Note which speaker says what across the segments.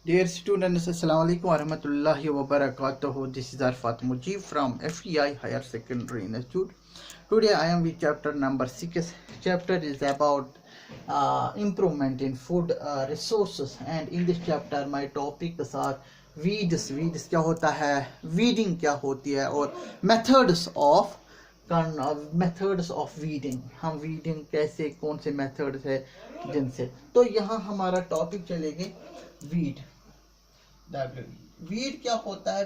Speaker 1: Dear students, Assalamualaikum warahmatullahi wabarakatuh. This is Arfat Mujib from FEI Higher Secondary Institute. Today I am with chapter number 6. Chapter is about improvement in food resources, and in this chapter my topics are weeds. Weeds क्या होता है, weeding क्या होती है, और methods of weeding. हम weeding कैसे, कौन से methods है जिनसे, तो यहाँ हमारा टॉपिक चलेंगे weed. वीड क्या होता है?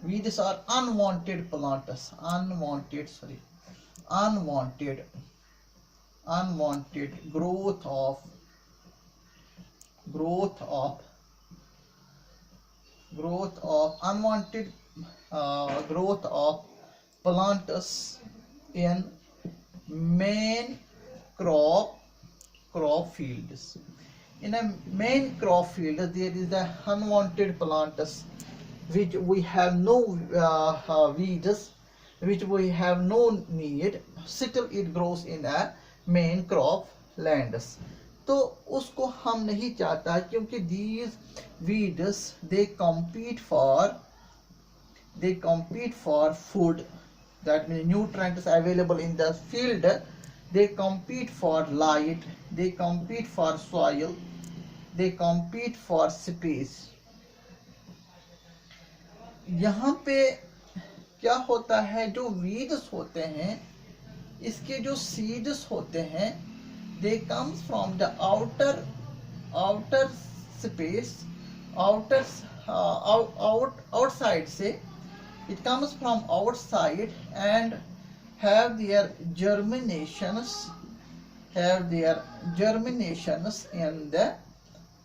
Speaker 1: Weeds are unwanted plants, unwanted growth of plants in main crop fields. In a main crop field, there is the unwanted plants which we have no weeds, which we have no need. Still, it grows in a main crop lands. तो उसको हम नहीं चाहता, क्योंकि these weeds they compete for food. That means nutrients available in the field. They compete for light, they compete for soil, they compete for space. यहाँ पे क्या होता है, जो weeds होते हैं, इसके जो seeds होते हैं, they comes from the outer space, outside से, it comes from outside and have their germinations in the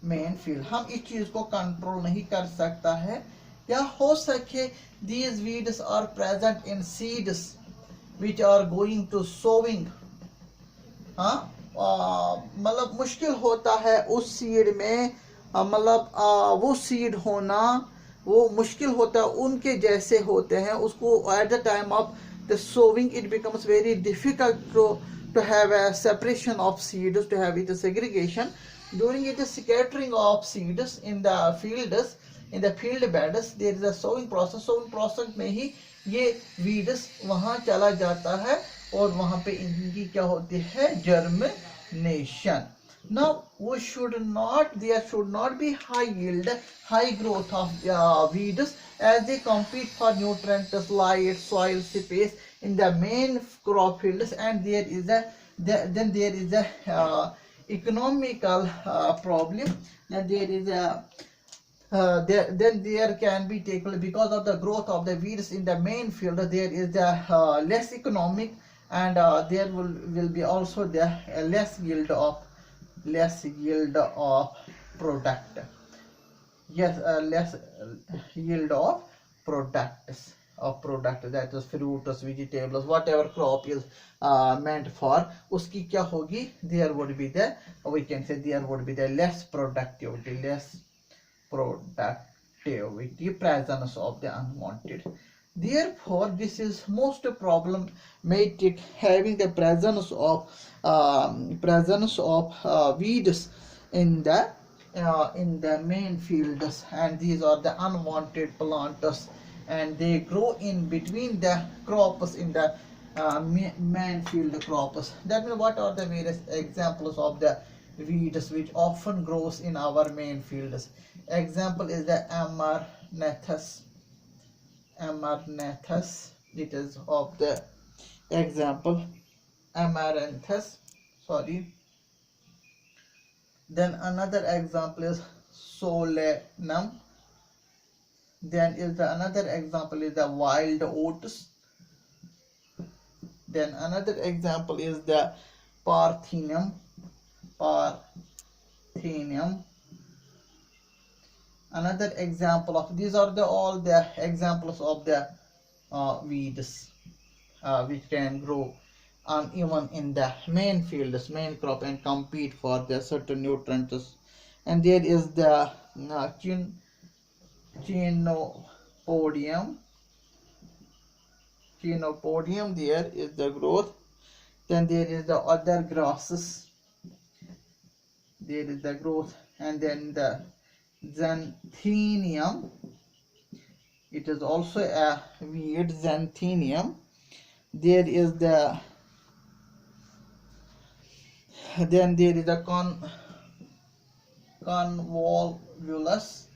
Speaker 1: main field. हम इस चीज को कंट्रोल नहीं कर सकता है, या हो सके these weeds are present in seeds which are going to sowing. मतलब मुश्किल होता है उस सीड में, मतलब वो सीड होना वो मुश्किल होता है, उनके जैसे होते हैं, उसको at the time of the sowing it becomes very difficult to have a separation of seeds, to have it a segregation. During it scattering of seeds in the fields, in the field beds, there is a sowing process में ही ये weeds वहाँ चला जाता है और वहाँ पे इनकी क्या होती है, germination. Now there should not be high growth of weeds, as they compete for nutrients, light, soil, space in the main crop fields, and there is a economical problem. And there can be taken, because of the growth of the weeds in the main field, there is the less economic, and there will be also the less yield of product. Yes, less yield of products, that is fruits, vegetables, whatever crop is meant for, uski kya hogi, there would be the less productivity, presence of the unwanted. Therefore, this is most problematic, having the presence of weeds in the main fields, and these are the unwanted plants, and they grow in between the crops in the main field crops. That means, what are the various examples of the weeds which often grows in our main fields? Example is the Amarnthus. It is of the example Amaranthus. Then another example is Solanum. Then another example is the wild oats. Then another example is the Parthenium. Another example of these are all the examples of the weeds which can grow uneven in the main fields, main crop, and compete for the certain nutrients. And there is the Chenopodium. There is the growth. Then there is the other grasses. There is the growth, and then the Xanthinium. It is also a weed, Xanthinium. There is the then there is a convolvulus,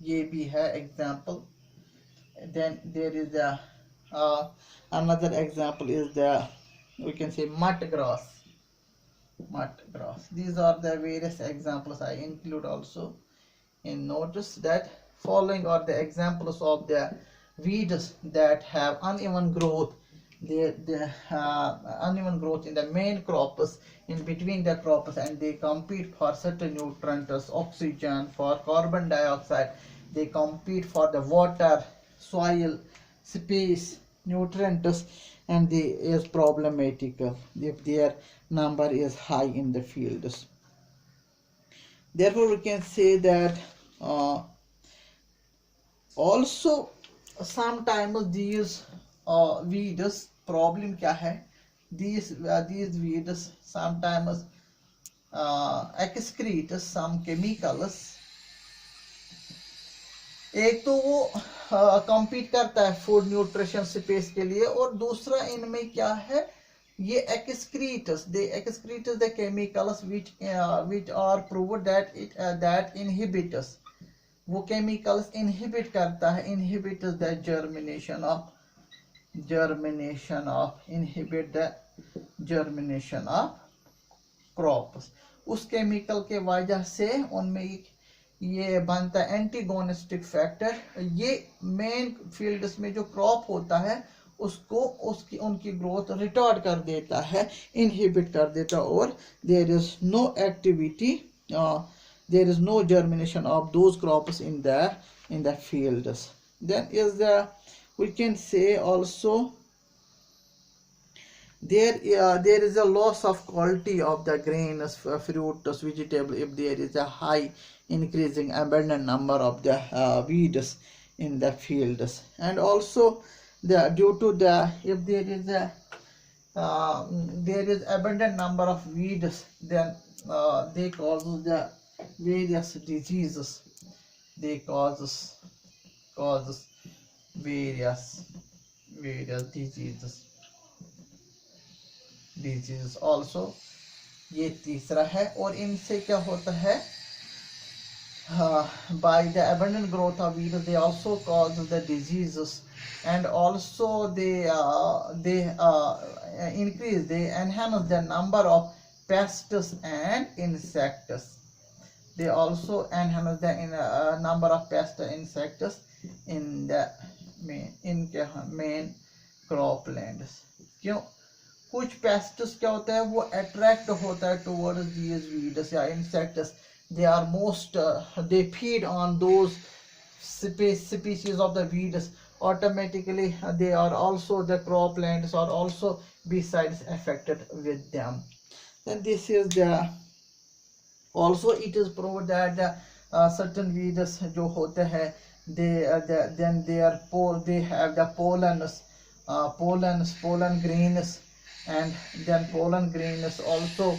Speaker 1: ये भी है example. Then there is a another example is the, we can say, mud grass. These are the various examples I include also in notice. That following are the examples of the weeds that have uneven growth. The uneven growth in the main crops, in between the crops, and they compete for certain nutrients, oxygen, for carbon dioxide. They compete for the water, soil, space, nutrients, and they is problematical if their number is high in the fields. Therefore, we can say that also sometimes these weeds, problem क्या है, these weeds sometimes excrete some chemicals. एक तो वो compete करता है food nutrition space के लिए, और दूसरा इनमें क्या है, ये excretes the chemicals which are proved that that inhibits, वो chemicals inhibit करता है, inhibits the germination of crops. उस केमिकल के वजह से उनमें ये बनता है एंटीगोनिस्टिक फैक्टर. ये मेन फील्ड्स में जो क्रॉप होता है उसको उनकी ग्रोथ रिटार्ड कर देता है, इनहिबिट कर देता है, और there is no activity, there is no germination of those crops in the fields. Then is the, we can say also there is a loss of quality of the grains, fruits, vegetable if there is a high increasing abundant number of the weeds in the fields. And also due to the, if there is abundant number of weeds, then they cause the various diseases. They causes various diseases also. ये तीसरा है. और इनसे क्या होता है, by the abundant growth of weeds they also cause the diseases, and also they increase, they enhance the number of pests and insects. They also enhance the number of pests and insects in the main croplands. क्यों, कुछ pests क्या होता है, वो attract होता है towards these weeds या insects. they are most they feed on those species of the weeds. Automatically they are also, the croplands are also besides affected with them. Then this is the, also it is proved that the certain weeds जो होते हैं, then they have the pollen grains, and then pollen grains also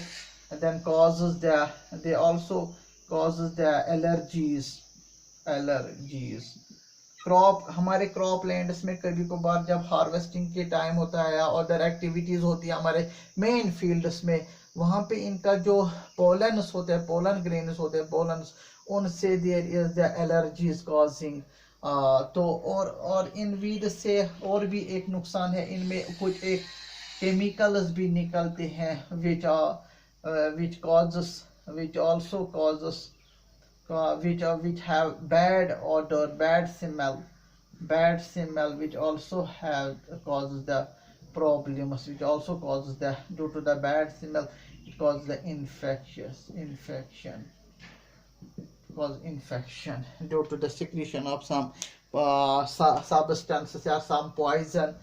Speaker 1: then causes the, they also causes the allergies. Crop, हमारे crop lands में कभी कभार जब harvesting के time होता है या अदर एक्टिविटीज होती है हमारे मेन फील्ड्स में, वहां पे इनका जो पोलन्स होते हैं, पोलन ग्रेन्स होते हैं, पोलन्स, उनसे there is the allergies causing. तो और इन वीड से और भी एक नुकसान है, इनमें कुछ एक केमिकल्स भी निकलते हैं which also causes which have bad odor, bad smell, which also causes the problems, which also causes the, due to the bad smell, it causes the infection due to the secretion of some substances or some poison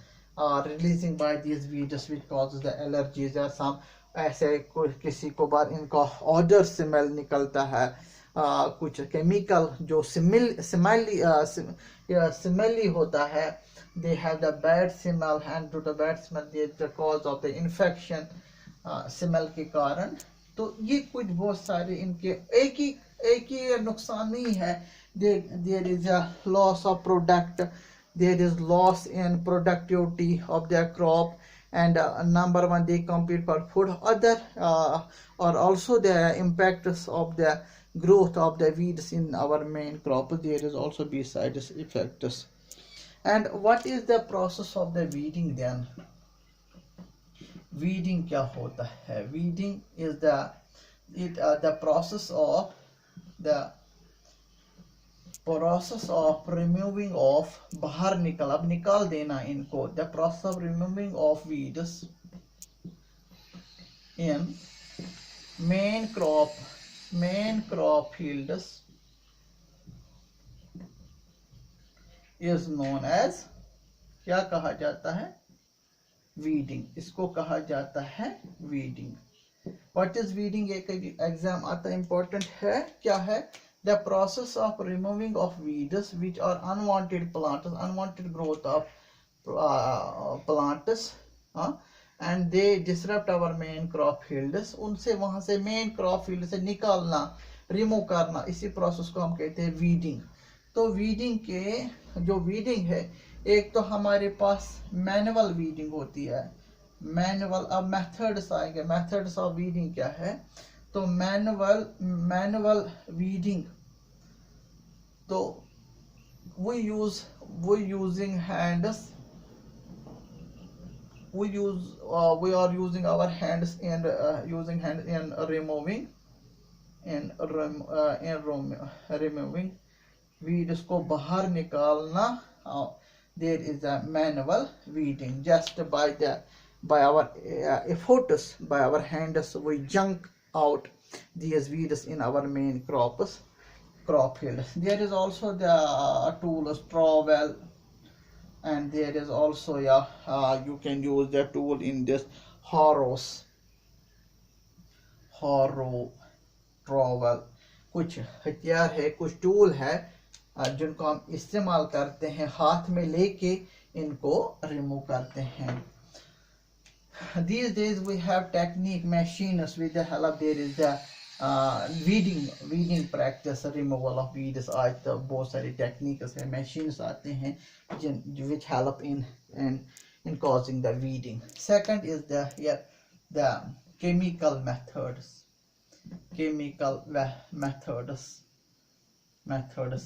Speaker 1: releasing by these weeds, which causes the allergies, or some ऐसे किसी को बार इनका order smell निकलता है, कुछ chemical जो smelly होता है, they have the bad smell, and to the bad smell they the cause of the infection smell के कारण। तो ये कुछ बहुत सारे इनके एक ही नुकसान नहीं है। there is a loss of product, there is loss in productivity of their crop, and number one, they compete for food. Other or also the impacts of the growth of the weeds in our main crop, there is also besides effects. And what is the process of the weeding then? Weeding क्या होता है? Weeding is the process of removing of, बाहर निकल, अब निकाल देना इनको, the process of removing of weeds in main crop fields is known as, क्या कहा जाता है? weeding. इसको कहा जाता है weeding. What is weeding? एक एग्जाम आता important है, क्या है? The process of removing of weeds which are unwanted plants, unwanted growth of plants, and they disrupt our main crop fields. उनसे वहां से main crop field से निकालना, remove करना, इसी process को हम कहते हैं weeding. तो weeding के जो weeding है, एक तो हमारे पास मैनुअल वीडिंग होती है, मैनुअल। अब मेथड्स आएंगे, मेथड्स ऑफ वीडिंग क्या है? तो मैनुअल वीडिंग, तो we are using our hands and using hands in removing weeds को बाहर निकालना। there is a manual weeding, just by our efforts, by our hands, we junk out these weeds in our main crop field. There is also the tools, trowel, and there is also you can use the tool in this harrow, trowel, कुछ हथियार है, कुछ tool है जिनको हम इस्तेमाल करते हैं, हाथ में लेके इनको रिमूव करते हैं। These days we have technique machines with the help, there is the weeding practice, removal of weeds। आज तो बहुत सारी टेक्निक्स है, machines आते हैं which help in causing the weeding. Second is the chemical methods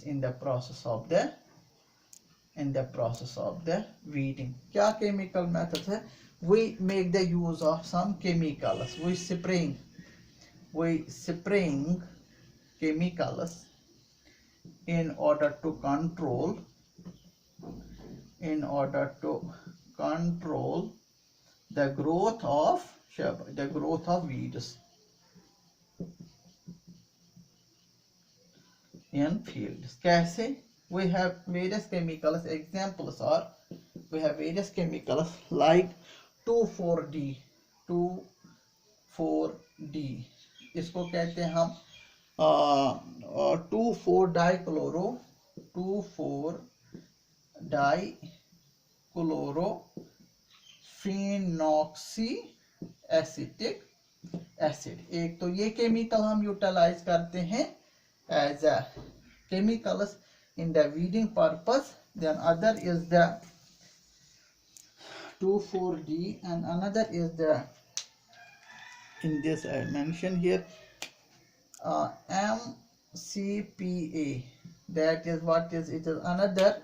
Speaker 1: in the process of the weeding. क्या chemical methods है? We make the use of some chemicals. We spraying chemicals in order to control the growth of weeds in fields. कैसे? We have various chemicals. Examples are, we have various chemicals like 2,4-D. इसको कहते हैं हम 2,4-dichlorophenoxyacetic acid। एक तो ये chemical हम utilise करते हैं as a chemicals in the weeding purpose. Then other is the 2,4-D, and another is the, in this I mentioned here, MCPA. That is what is, it is another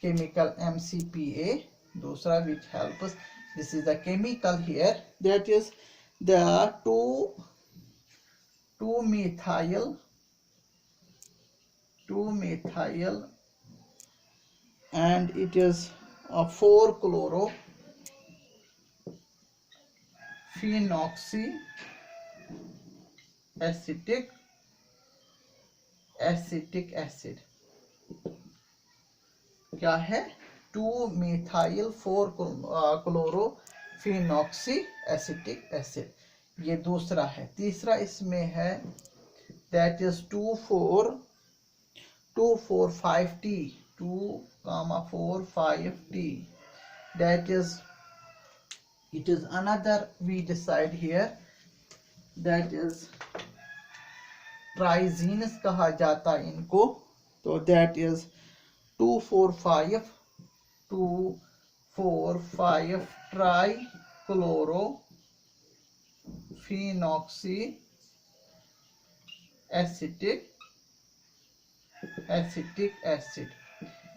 Speaker 1: chemical, MCPA, दूसरा, which helps us. This is the chemical here, that is the 2-methyl and it is a 4-chlorophenoxyacetic acid। क्या है? 2-methyl-4-chlorophenoxyacetic acid, ये दूसरा है। तीसरा इसमें है, that is 2,4,5-T 2, 4, 5 T. That is, it is another weedicide here. That is trizinous कहा जाता इनको. So that is 2,4,5 2,4,5 trichlorophenoxy acetic acid.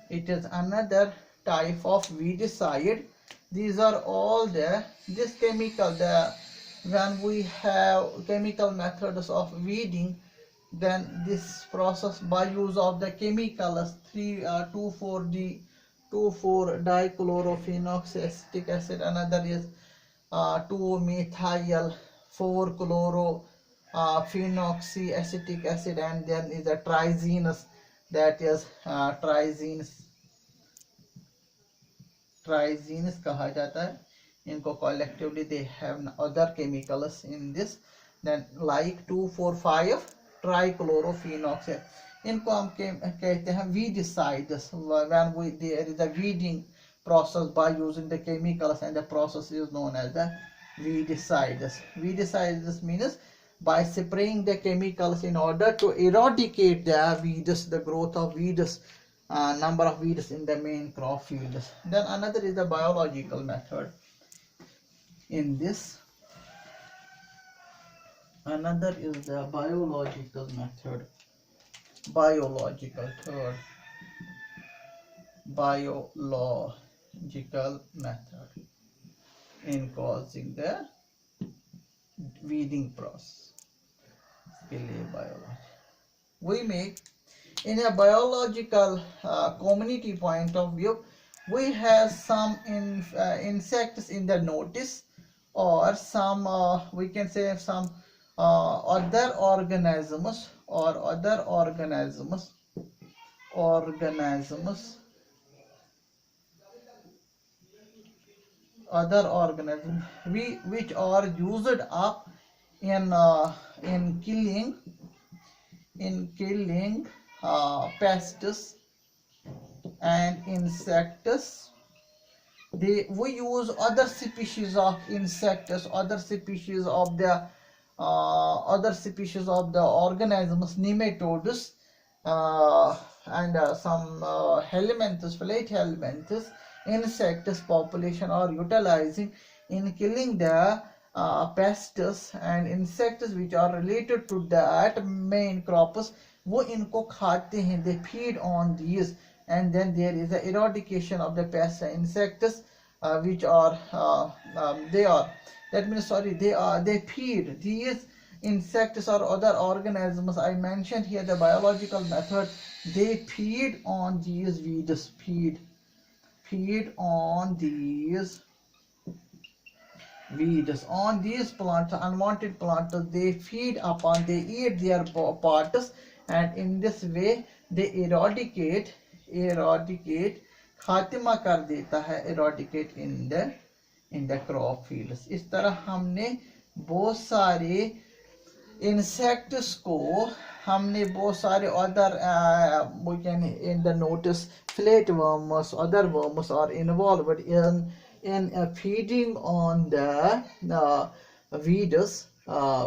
Speaker 1: It is another type of weedicide. These are all this chemical, when we have chemical methods of weeding, then this process by use of the chemicals 2,4-dichlorophenoxy acetic acid, another is 2-methyl 4-chlorophenoxy acetic acid, and then is a trizinous, that is trizinous कहा जाता है इनको. collectively they have other chemicals in this, then like 2,4,5 trichlorophenoxy. इनको हम कहते हैं weedicides. When there is a weeding process by using the chemicals, and the process is known as the weedicides. Weedicides means by spraying the chemicals in order to eradicate the weeds, the growth of weeds, number of weeds in the main crop fields. Then another is the biological method. In this, another is the biological method. Biological method in causing the weeding process. We make, in a biological community point of view, we have some insects in the notice, or some we can say some other organisms which are used up in killing pests and insects. We use other species of insects, other species of the organisms, nematodes, and some helminths, flat helminths, insects population are utilizing in killing the pests and insects which are related to that main crops. वो इनको खाते हैं, they feed on these, and then there is the eradication of the pests and insects which are they feed these insects or other organisms. I mentioned here the biological method. They feed on these weeds, feed on these weeds, on these plants, unwanted plants. They feed upon, they eat their parts, and in this way they eradicate, खात्मा कर देता है, eradicate in the crop fields. इस तरह हमने बहुत सारे insects को, हमने बहुत सारे other we can in the notice flatworms, other worms are involved in feeding on the weeds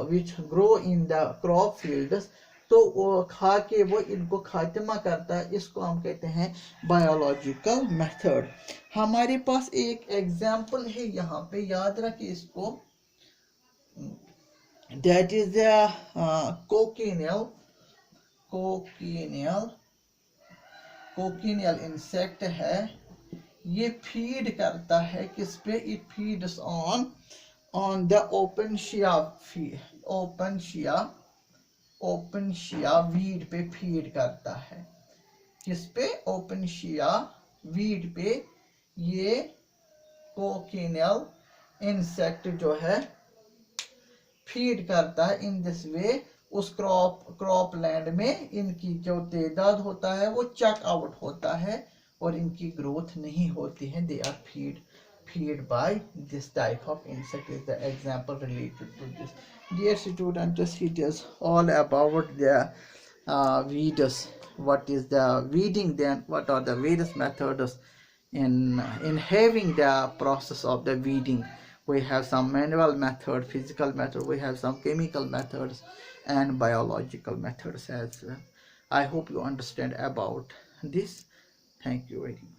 Speaker 1: which grow in the crop fields. तो वो खा के वो इनको खात्मा करता है, इसको हम कहते हैं बायोलॉजिकल मेथड. हमारे पास एक एग्जांपल है यहाँ पे, याद रखिए इसको. That is the cochineal insect है. ये फीड करता है किस पे? It feeds on the Opuntia weed पे फीड करता है. किस पे? ओपनशिया वीड पे ये कोकिनियल इंसेक्ट जो है फीड करता है. इन दिस वे उस क्रॉप लैंड में इनकी जो तादाद होता है वो चेक आउट होता है और इनकी ग्रोथ नहीं होती है. They are feed by this type of insect is the example related to this. Dear students, it is all about the weeds what is the weeding, then what are the various methods in having the process of the weeding. We have some manual method, physical method, we have some chemical methods and biological methods as well. I hope you understand about this. Thank you very much.